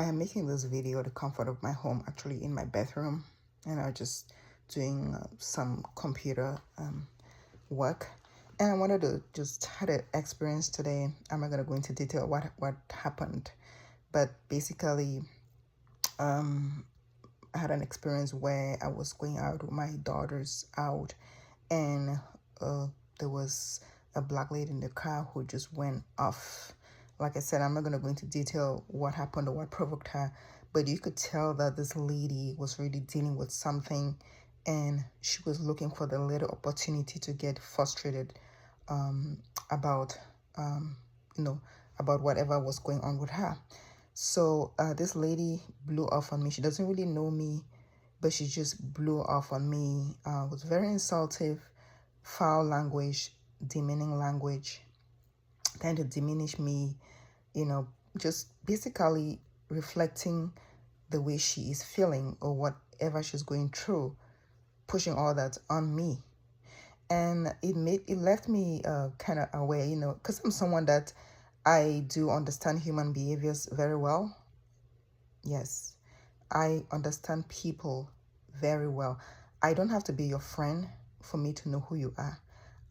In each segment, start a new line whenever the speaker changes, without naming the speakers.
I am making this video the comfort of my home, actually in my bathroom, and I'm just doing some computer work. And I wanted to just had an experience today. I'm not gonna go into detail what happened, but basically, I had an experience where I was going out with my daughters out, and uh, there was a black lady in the car who just went off. Like I said, I'm not going to go into detail what happened or what provoked her, but you could tell that this lady was really dealing with something, and she was looking for the little opportunity to get frustrated about, um, you know, about whatever was going on with her. So this lady blew off on me. She doesn't really know me, but she just blew off on me. Was very insultive, foul language, demeaning language, trying to diminish me, just basically reflecting the way she is feeling or whatever she's going through, pushing all that on me. And it left me kind of aware, because I'm someone that I do understand human behaviors very well. Yes, I understand people very well. I don't have to be your friend for me to know who you are.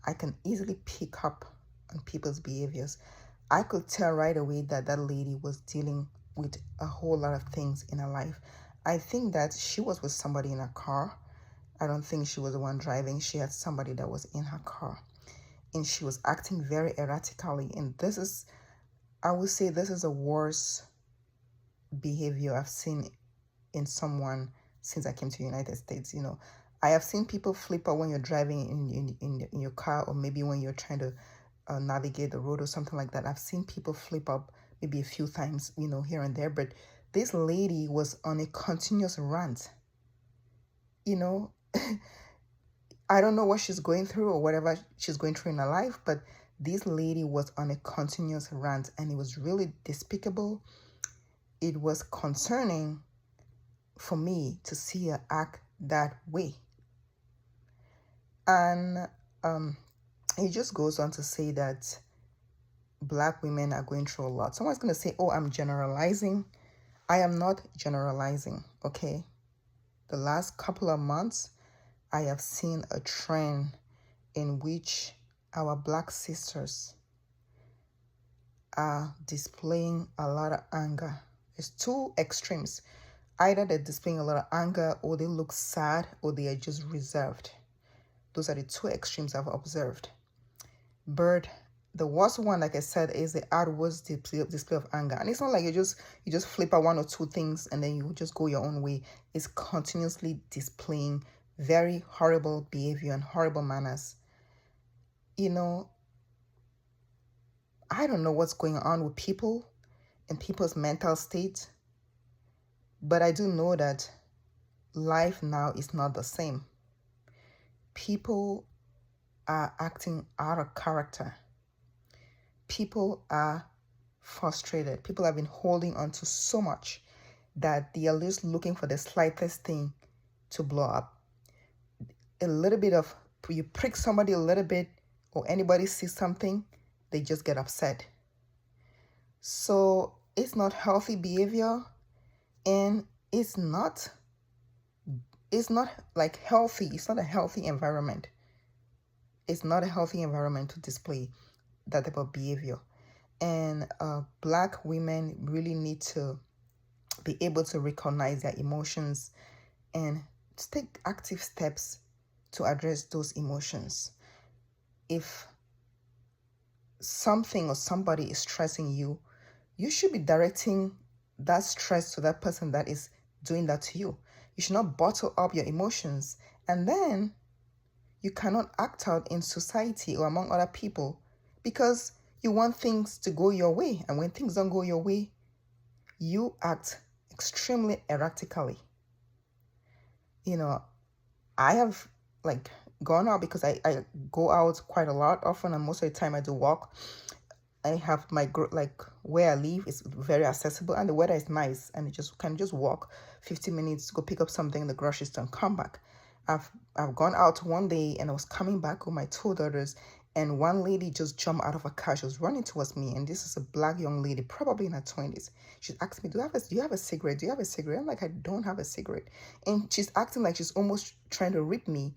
I can easily pick up on people's behaviors. I could tell right away that that lady was dealing with a whole lot of things in her life. I think that she was with somebody in a car. I don't think she was the one driving. She had somebody that was in her car. And she was acting very erratically. And I would say this is the worst behavior I've seen in someone since I came to the United States. I have seen people flip out when you're driving in your car, or maybe when you're trying to navigate the road or something like that. I've seen people flip up maybe a few times, here and there. But this lady was on a continuous rant. I don't know what she's going through or whatever she's going through in her life, but this lady was on a continuous rant, and it was really despicable. It was concerning for me to see her act that way. And it just goes on to say that Black women are going through a lot. Someone's going to say, oh, I'm generalizing. I am not generalizing, okay? The last couple of months, I have seen a trend in which our Black sisters are displaying a lot of anger. There's two extremes. Either they're displaying a lot of anger, or they look sad, or they are just reserved. Those are the two extremes I've observed. But the worst one, like I said, is the outwards display of anger. And it's not like you just flip out one or two things and then you just go your own way. It's continuously displaying very horrible behavior and horrible manners. I don't know what's going on with people and people's mental state, but I do know that life now is not the same. People are acting out of character. People are frustrated. People have been holding on to so much that they are just looking for the slightest thing to blow up. A little bit of, you prick somebody a little bit, or anybody sees something, they just get upset. So it's not healthy behavior, and it's not like healthy. It's not a healthy environment. It's not a healthy environment to display that type of behavior. And Black women really need to be able to recognize their emotions and take active steps to address those emotions. If something or somebody is stressing you, you should be directing that stress to that person that is doing that to you. You should not bottle up your emotions, and then you cannot act out in society or among other people because you want things to go your way. And when things don't go your way, you act extremely erratically. I have gone out because I go out quite a lot often, and most of the time I do walk. I have my where I live is very accessible, and the weather is nice, and you just can just walk 15 minutes to go pick up something in the grocery store and come back. I've gone out one day and I was coming back with my two daughters, and one lady just jumped out of a car. She was running towards me, and this is a black young lady, probably in her 20s. She's asking me, do you have a cigarette? Do you have a cigarette? I'm like, I don't have a cigarette. And she's acting like she's almost trying to rip me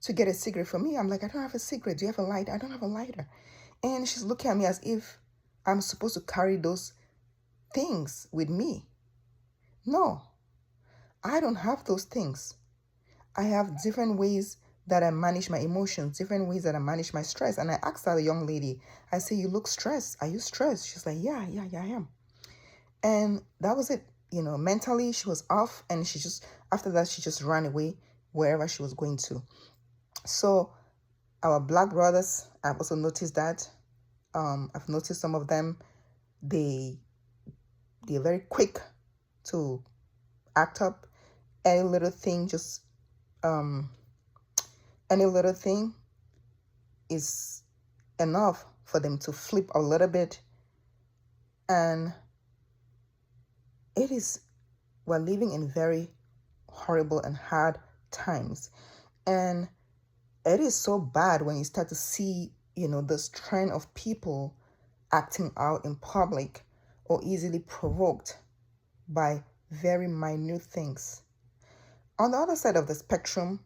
to get a cigarette from me. I'm like, I don't have a cigarette. Do you have a lighter? I don't have a lighter. And she's looking at me as if I'm supposed to carry those things with me. No, I don't have those things. I have different ways that I manage my emotions, different ways that I manage my stress. And I asked that young lady, I say, you look stressed. Are you stressed? She's like, yeah, I am. And that was it. You know, mentally she was off, and after that, she just ran away wherever she was going to. So our black brothers, I've also noticed that. I've noticed some of them, they're very quick to act up. Any little thing is enough for them to flip a little bit. And we're living in very horrible and hard times. And it is so bad when you start to see, this trend of people acting out in public or easily provoked by very minute things. On the other side of the spectrum,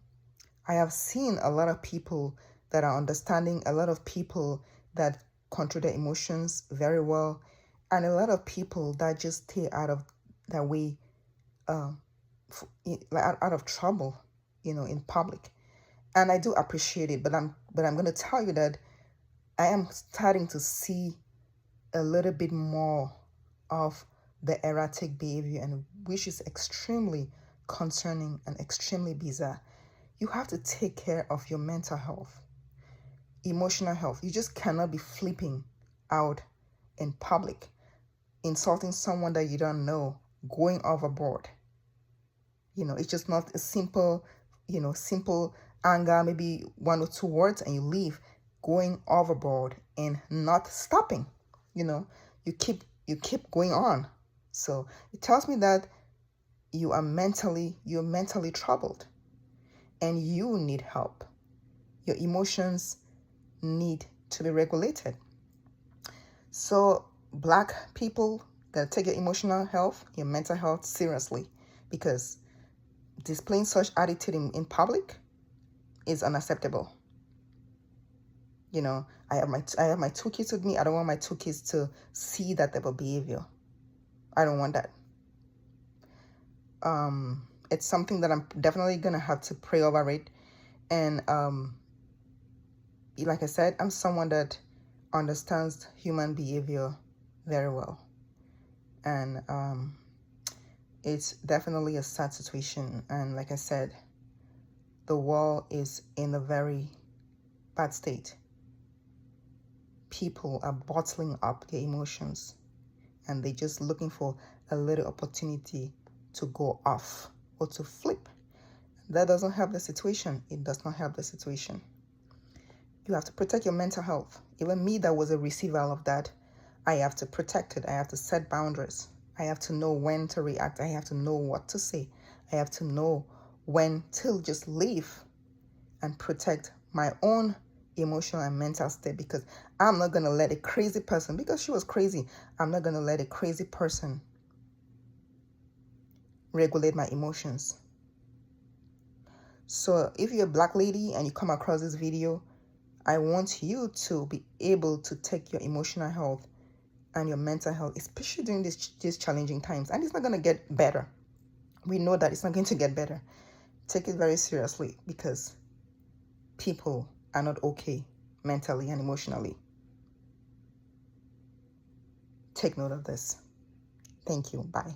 I have seen a lot of people that are understanding, a lot of people that control their emotions very well, and a lot of people that just stay out of their way, out of trouble, in public. And I do appreciate it, but I'm going to tell you that I am starting to see a little bit more of the erratic behavior, and which is extremely concerning and extremely bizarre. You have to take care of your mental health, emotional health. You just cannot be flipping out in public, insulting someone that you don't know, going overboard. It's just not a simple anger, maybe 1 or 2 words, and you leave. Going overboard and not stopping. You keep going on. So it tells me that you're mentally troubled, and you need help. Your emotions need to be regulated. So black people gotta take your emotional health, your mental health seriously, because displaying such attitude in public is unacceptable. I have my 2 kids with me. I don't want my 2 kids to see that type of behavior. I don't want that. It's something that I'm definitely gonna have to pray over it. And like I said, I'm someone that understands human behavior very well. And it's definitely a sad situation. And like I said, the world is in a very bad state. People are bottling up their emotions, and they're just looking for a little opportunity to go off or to flip. That doesn't help the situation. It does not help the situation. You have to protect your mental health. Even me, that was a receiver of that, I have to protect it. I have to set boundaries. I have to know when to react. I have to know what to say. I have to know when to just leave and protect my own emotional and mental state, because I'm not going to let a crazy person, because she was crazy, I'm not going to let a crazy person regulate my emotions. So if you're a black lady and you come across this video, I want you to be able to take your emotional health and your mental health, especially during these challenging times. And it's not going to get better. We know that it's not going to get better. Take it very seriously, because people are not okay mentally and emotionally. Take note of this. Thank you. Bye.